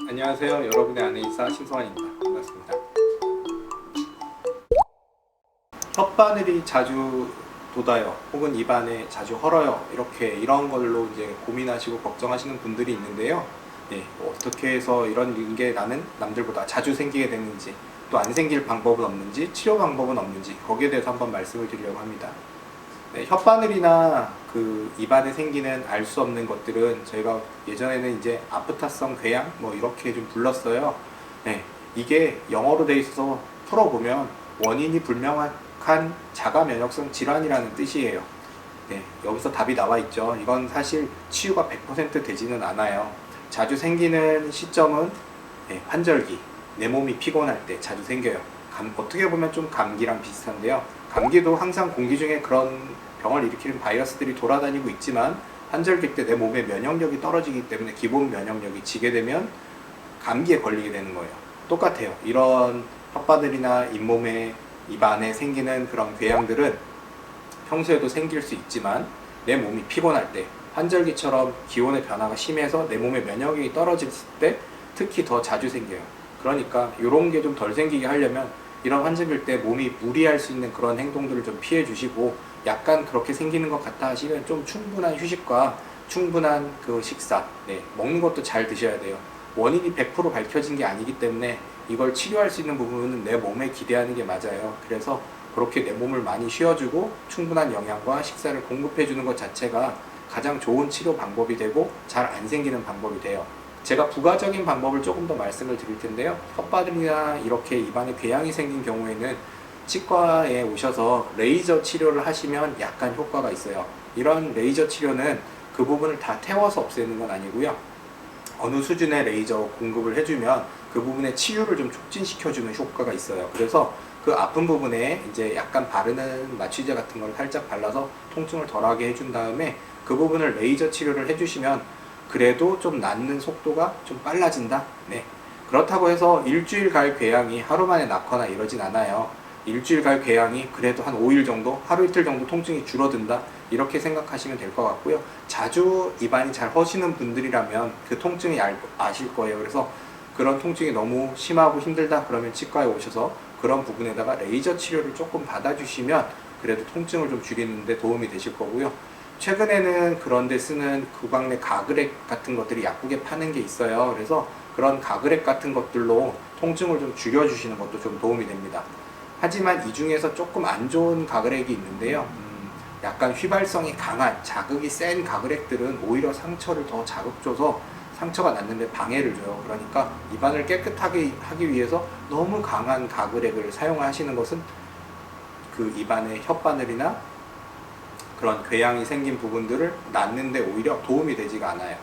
안녕하세요. 여러분의 아내이사 신성환입니다. 반갑습니다. 혓바늘이 자주 돋아요. 혹은 입안에 자주 헐어요. 이런 걸로 이제 고민하시고 걱정하시는 분들이 있는데요. 어떻게 해서 이런 게 나는 남들보다 자주 생기게 되는지, 또 안 생길 방법은 없는지, 치료 방법은 없는지, 거기에 대해서 한번 말씀을 드리려고 합니다. 혓바늘이나 그 입안에 생기는 알 수 없는 것들은 저희가 예전에는 이제 아프타성 궤양 이렇게 좀 불렀어요. 이게 영어로 돼 있어서 풀어보면 원인이 불명확한 자가 면역성 질환이라는 뜻이에요. 여기서 답이 나와 있죠. 이건 사실 치유가 100% 되지는 않아요. 자주 생기는 시점은 환절기, 내 몸이 피곤할 때 자주 생겨요. 어떻게 보면 좀 감기랑 비슷한데요. 감기도 항상 공기 중에 그런 병을 일으키는 바이러스들이 돌아다니고 있지만 환절기 때 내 몸의 면역력이 떨어지기 때문에 기본 면역력이 지게 되면 감기에 걸리게 되는 거예요. 똑같아요. 이런 혓바늘이나 잇몸에 입안에 생기는 그런 궤양들은 평소에도 생길 수 있지만 내 몸이 피곤할 때, 환절기처럼 기온의 변화가 심해서 내 몸의 면역력이 떨어질 때 특히 더 자주 생겨요. 그러니까 이런 게 좀 덜 생기게 하려면 이런 환절기일 때 몸이 무리할 수 있는 그런 행동들을 좀 피해 주시고, 약간 그렇게 생기는 것 같다 하시면 좀 충분한 휴식과 충분한 그 식사, 먹는 것도 잘 드셔야 돼요. 원인이 100% 밝혀진 게 아니기 때문에 이걸 치료할 수 있는 부분은 내 몸에 기대하는 게 맞아요. 그래서 그렇게 내 몸을 많이 쉬어주고 충분한 영양과 식사를 공급해 주는 것 자체가 가장 좋은 치료 방법이 되고 잘 안 생기는 방법이 돼요. 제가 부가적인 방법을 조금 더 말씀을 드릴 텐데요. 혓바늘이나 이렇게 입안에 궤양이 생긴 경우에는 치과에 오셔서 레이저 치료를 하시면 약간 효과가 있어요. 이런 레이저 치료는 그 부분을 다 태워서 없애는 건 아니고요. 어느 수준의 레이저 공급을 해주면 그 부분의 치유를 좀 촉진시켜주는 효과가 있어요. 그래서 그 아픈 부분에 이제 약간 바르는 마취제 같은 걸 살짝 발라서 통증을 덜하게 해준 다음에 그 부분을 레이저 치료를 해주시면 그래도 좀 낫는 속도가 좀 빨라진다. 그렇다고 해서 일주일 갈 궤양이 하루 만에 낫거나 이러진 않아요. 일주일 갈 궤양이 그래도 한 5일 정도, 하루 이틀 정도 통증이 줄어든다. 이렇게 생각하시면 될 것 같고요. 자주 입안이 잘 허시는 분들이라면 그 통증이 아실 거예요. 그래서 그런 통증이 너무 심하고 힘들다 그러면 치과에 오셔서 그런 부분에다가 레이저 치료를 조금 받아주시면 그래도 통증을 좀 줄이는데 도움이 되실 거고요. 최근에는 그런데 쓰는 구강 내 가그렉 같은 것들이 약국에 파는 게 있어요. 그래서 그런 가그렉 같은 것들로 통증을 좀 줄여주시는 것도 좀 도움이 됩니다. 하지만 이 중에서 조금 안 좋은 가그렉이 있는데요. 약간 휘발성이 강한 자극이 센 가그렉들은 오히려 상처를 더 자극 줘서 상처가 났는데 방해를 줘요. 그러니까 입안을 깨끗하게 하기 위해서 너무 강한 가그렉을 사용하시는 것은 그 입안의 혓바늘이나 그런 궤양이 생긴 부분들을 낫는데 오히려 도움이 되지가 않아요.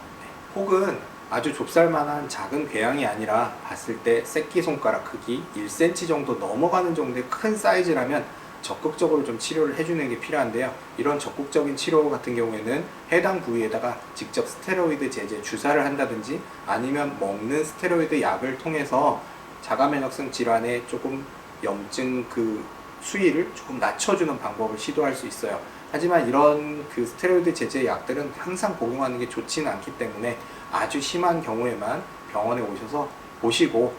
혹은 아주 좁쌀만한 작은 궤양이 아니라 봤을 때 새끼손가락 크기 1cm 정도 넘어가는 정도의 큰 사이즈라면 적극적으로 좀 치료를 해주는 게 필요한데요. 이런 적극적인 치료 같은 경우에는 해당 부위에다가 직접 스테로이드 제제 주사를 한다든지 아니면 먹는 스테로이드 약을 통해서 자가면역성 질환의 조금 염증 그 수위를 조금 낮춰주는 방법을 시도할 수 있어요. 하지만 이런 그 스테로이드 제제 약들은 항상 복용하는 게 좋지는 않기 때문에 아주 심한 경우에만 병원에 오셔서 보시고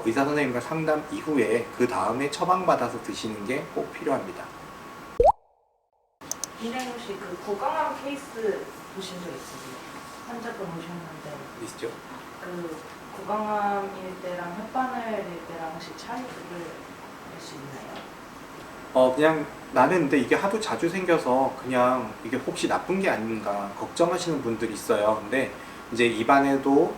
의사 선생님과 상담 이후에 그 다음에 처방받아서 드시는 게 꼭 필요합니다. 선생님 혹시 그 고강암 케이스 보신 적 있으세요? 환자분 오셨는데 있죠? 그 고강암일 때랑 혓바늘일 때랑 혹시 차이를 알 수 있나요? 그냥 나는 근데 이게 하도 자주 생겨서 그냥 이게 혹시 나쁜 게 아닌가 걱정하시는 분들이 있어요. 근데 이제 입안에도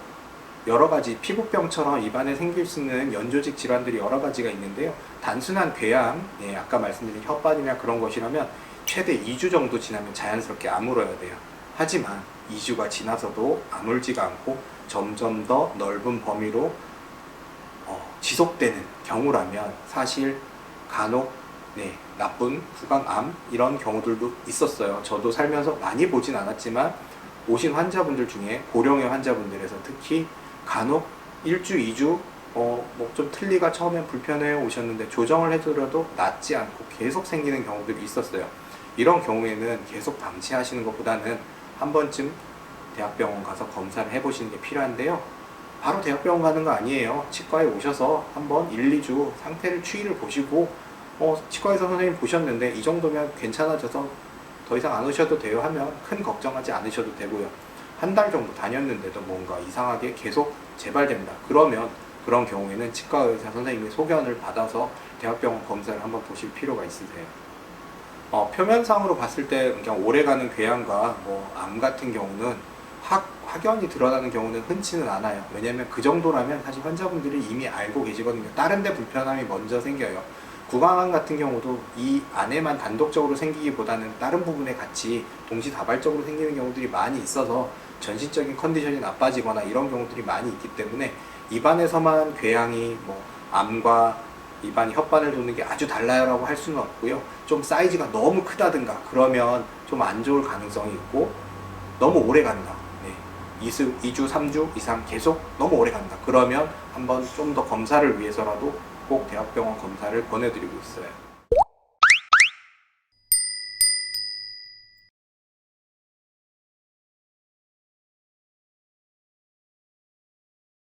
여러 가지 피부병처럼 입안에 생길 수 있는 연조직 질환들이 여러 가지가 있는데요. 단순한 궤양, 아까 말씀드린 혓바늘이나 그런 것이라면 최대 2주 정도 지나면 자연스럽게 아물어야 돼요. 하지만 2주가 지나서도 아물지가 않고 점점 더 넓은 범위로 지속되는 경우라면 사실 간혹 나쁜 구강암 이런 경우들도 있었어요. 저도 살면서 많이 보진 않았지만 오신 환자분들 중에 고령의 환자분들에서 특히 간혹 1주, 2주 좀 틀니가 처음엔 불편해 오셨는데 조정을 해드려도 낫지 않고 계속 생기는 경우들이 있었어요. 이런 경우에는 계속 방치하시는 것보다는 한 번쯤 대학병원 가서 검사를 해보시는 게 필요한데요. 바로 대학병원 가는 거 아니에요. 치과에 오셔서 한번 1, 2주 상태를 추이를 보시고 치과의사 선생님 보셨는데 이 정도면 괜찮아져서 더 이상 안 오셔도 돼요 하면 큰 걱정하지 않으셔도 되고요. 한 달 정도 다녔는데도 뭔가 이상하게 계속 재발된다. 그러면 그런 경우에는 치과의사 선생님의 소견을 받아서 대학병원 검사를 한번 보실 필요가 있으세요. 표면상으로 봤을 때 그냥 오래가는 궤양과 암 같은 경우는 확연히 드러나는 경우는 흔치는 않아요. 왜냐하면 그 정도라면 사실 환자분들이 이미 알고 계시거든요. 다른 데 불편함이 먼저 생겨요. 구강암 같은 경우도 이 안에만 단독적으로 생기기보다는 다른 부분에 같이 동시다발적으로 생기는 경우들이 많이 있어서 전신적인 컨디션이 나빠지거나 이런 경우들이 많이 있기 때문에 입안에서만 궤양이 암과 입안이 혓바늘 도는 게 아주 달라요라고 할 수는 없고요. 좀 사이즈가 너무 크다든가 그러면 좀 안 좋을 가능성이 있고 너무 오래 간다. 2주, 3주 이상 계속 너무 오래 간다. 그러면 한번 좀 더 검사를 위해서라도 꼭 대학병원 검사를 권해드리고 있어요.